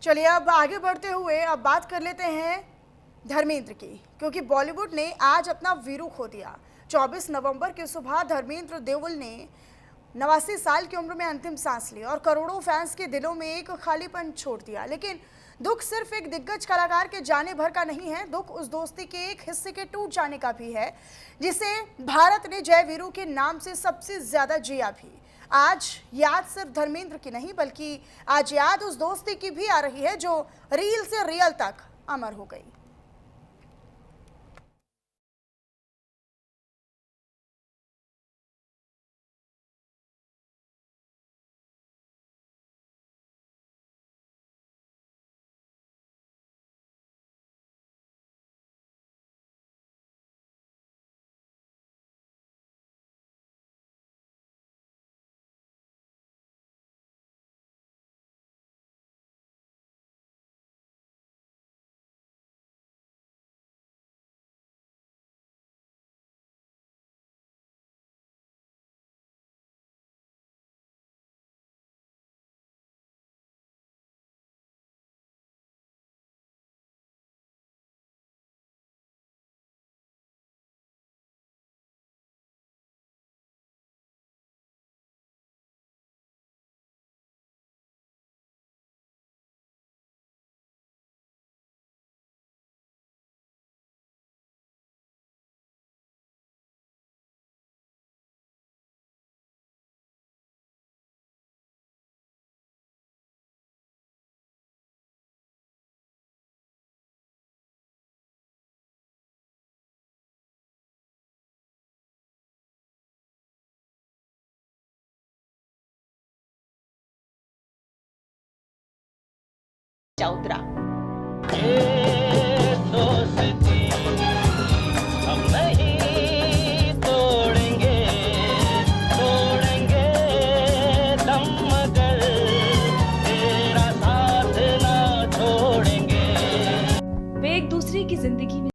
चलिए अब आगे बढ़ते हुए अब बात कर लेते हैं धर्मेंद्र की, क्योंकि बॉलीवुड ने आज अपना वीरू खो दिया। 24 नवंबर की सुबह धर्मेंद्र देओल ने 89 साल की उम्र में अंतिम सांस ली और करोड़ों फैंस के दिलों में एक खालीपन छोड़ दिया। लेकिन दुख सिर्फ एक दिग्गज कलाकार के जाने भर का नहीं है, दुख उस दोस्ती के एक हिस्से के टूट जाने का भी है जिसे भारत ने जय वीरू के नाम से सबसे ज्यादा जिया भी। आज याद सिर्फ धर्मेंद्र की नहीं बल्कि आज याद उस दोस्ती की भी आ रही है जो रील से रियल तक अमर हो गई। उतरा दोस्ती हम नहीं तोड़ेंगे, तोड़ेंगे दम मगर तेरा साथ ना छोड़ेंगे। वे एक दूसरे की जिंदगी में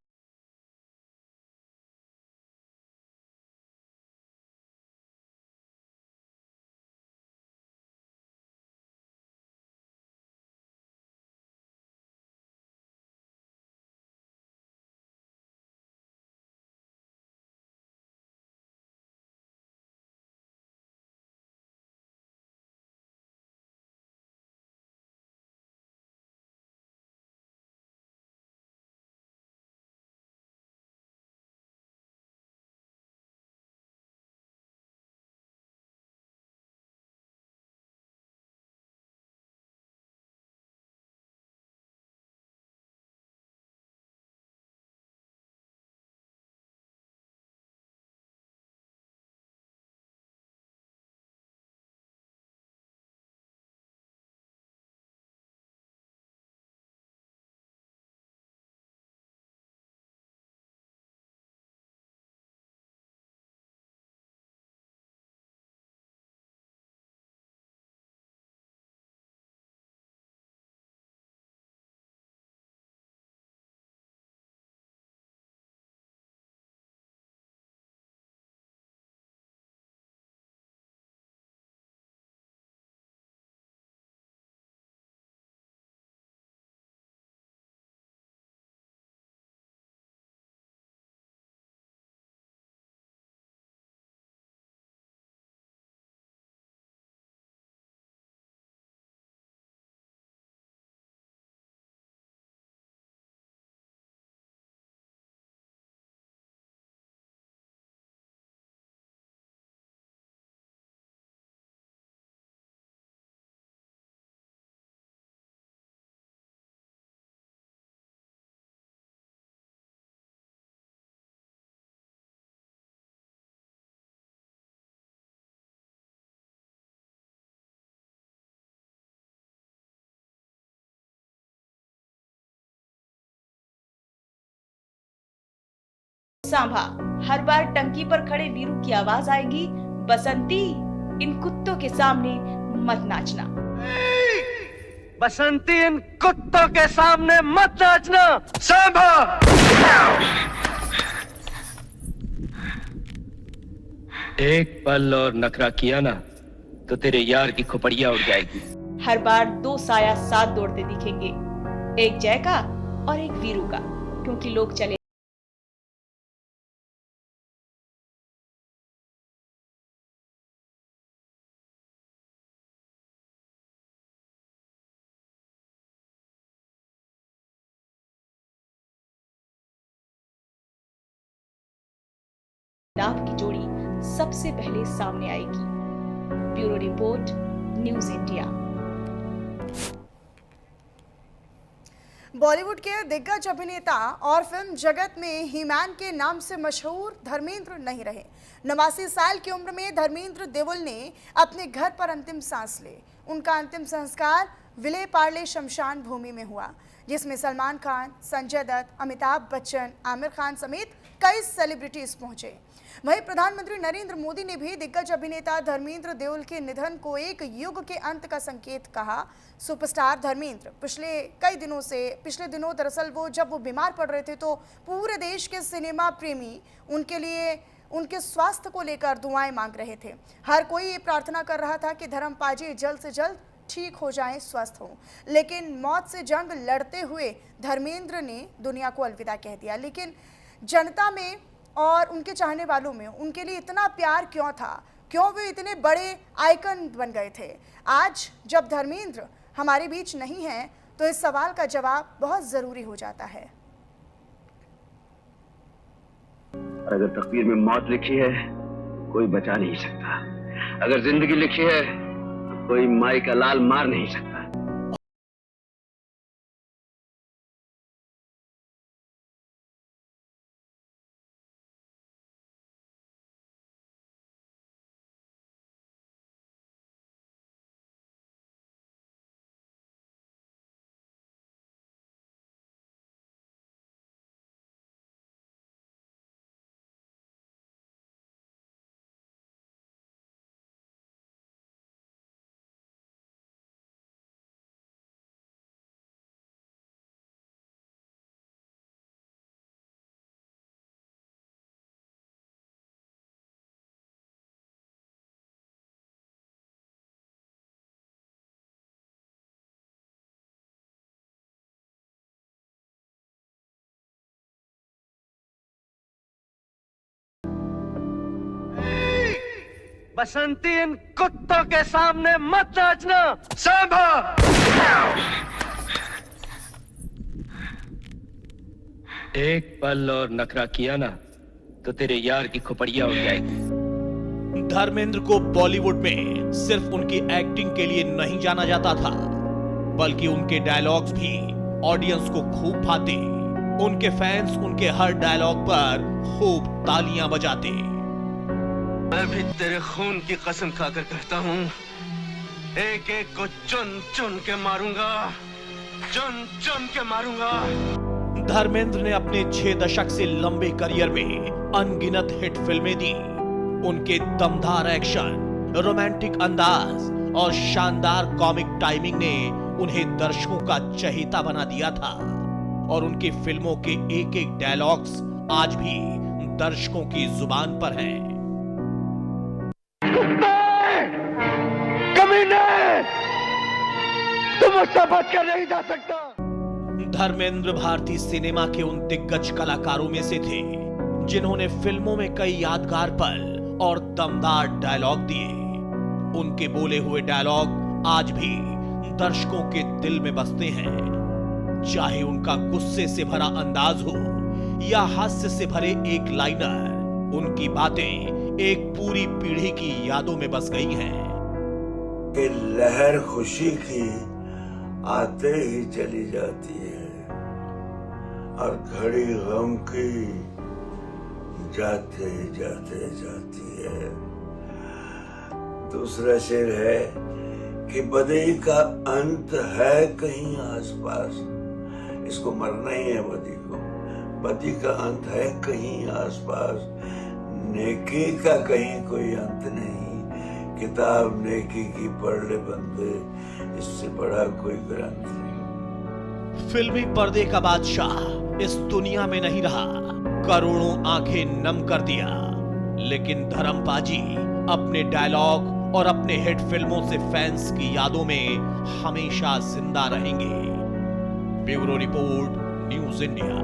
सांभा। हर बार टंकी पर खड़े वीरू की आवाज आएगी, बसंती इन कुत्तों के सामने मत नाचना। बसंती इन कुत्तों के सामने मत नाचना। सांभा एक पल और नखरा किया ना तो तेरे यार की खोपड़िया उड़ जाएगी। हर बार 2 साया साथ दौड़ते दिखेंगे, एक जय का और एक वीरू का, क्योंकि लोग चले नाम की जोड़ी सबसे पहले सामने आएगी। Bureau report, news India. Bollywood के दिग्गज अभिनेता और फिल्म जगत में हीमैन के नाम से मशहूर धर्मेंद्र नहीं रहे। 89 साल की उम्र में धर्मेंद्र देओल ने अपने घर पर अंतिम सांस ली। उनका अंतिम संस्कार विले पार्ले शमशान भूमि में हुआ, जिसमें सलमान खान, संजय दत्त, अमिताभ बच्चन, आमिर खान समेत कई सेलिब्रिटीज पहुंचे। वहीं प्रधानमंत्री नरेंद्र मोदी ने भी दिग्गज अभिनेता धर्मेंद्र देओल के निधन को एक युग के अंत का संकेत कहा। सुपरस्टार धर्मेंद्र पिछले दिनों दरअसल जब वो बीमार पड़ रहे थे, तो पूरे देश के सिनेमा प्रेमी उनके लिए उनके स्वास्थ्य को लेकर दुआएं मांग रहे थे। हर कोई ये प्रार्थना कर रहा था कि धर्मपाजी जल्द से जल्द ठीक हो जाएं, स्वस्थ हों। लेकिन मौत से जंग लड़ते हुए धर्मेंद्र ने दुनिया को अलविदा कह दिया। लेकिन जनता में और उनके चाहने वालों में उनके लिए इतना प्यार क्यों था? क्यों वे इतने बड़े आइकन बन गए थे? आज जब धर्मेंद्र हमारे बीच नहीं हैं, तो इस सवाल का जवाब बहुत जरूरी हो जाता है। अगर तकदीर में मौत लिखी है, कोई बचा नहीं सकता। अगर जिंदगी लिखी है, तो कोई माई का लाल मार नहीं सकता। बसंती, इन कुत्तों के सामने मत नाचना। सांभा! एक पल और नखरा किया ना, तो तेरे यार की खोपड़िया उड़ जाएगी। धर्मेंद्र को बॉलीवुड में सिर्फ उनकी एक्टिंग के लिए नहीं जाना जाता था, बल्कि उनके डायलॉग्स भी ऑडियंस को खूब भाते। उनके फैंस उनके हर डायलॉग पर खूब तालियां बजाते। मैं भी तेरे खून की कसम खाकर कहता हूँ, एक एक को चुन चुन के मारूंगा, चुन चुन के मारूंगा। धर्मेंद्र ने अपने 6 दशक से लंबे करियर में अनगिनत हिट फिल्में दी। उनके दमदार एक्शन, रोमांटिक अंदाज और शानदार कॉमिक टाइमिंग ने उन्हें दर्शकों का चहेता बना दिया था, और उनकी फिल्मों के एक एक डायलॉग्स आज भी दर्शकों की जुबान पर हैं। तुम मुझसे बच कर नहीं जा सकता। धर्मेंद्र भारतीय सिनेमा के उन दिग्गज कलाकारों में से थे जिन्होंने फिल्मों में कई यादगार पल और दमदार डायलॉग दिए। उनके बोले हुए डायलॉग आज भी दर्शकों के दिल में बसते हैं। चाहे उनका गुस्से से भरा अंदाज हो या हास्य से भरे एक लाइनर, उनकी बातें एक पूरी पीढ़ी की यादों में बस गई हैं। कि लहर खुशी की आते ही चली जाती है और घड़ी गम की जाते जाते जाती है। दूसरा शेर है कि बदी का अंत है कहीं आसपास। इसको मरना ही है बदी को। बदी का अंत है कहीं आसपास, नेकी का कहीं कोई अंत नहीं। किताब नेकी की पढ़ ले बंदे, इससे बड़ा कोई ग्रंथ नहीं। फिल्मी पर्दे का बादशाह इस दुनिया में नहीं रहा, करोड़ों आंखें नम कर दिया, लेकिन धर्मपाजी अपने डायलॉग और अपने हिट फिल्मों से फैंस की यादों में हमेशा जिंदा रहेंगे। Bureau report, news India.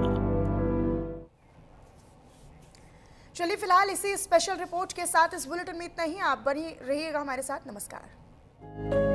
चलिए फिलहाल इसी स्पेशल रिपोर्ट के साथ इस बुलेटिन में इतना ही। आप बनी रहिएगा हमारे साथ। नमस्कार।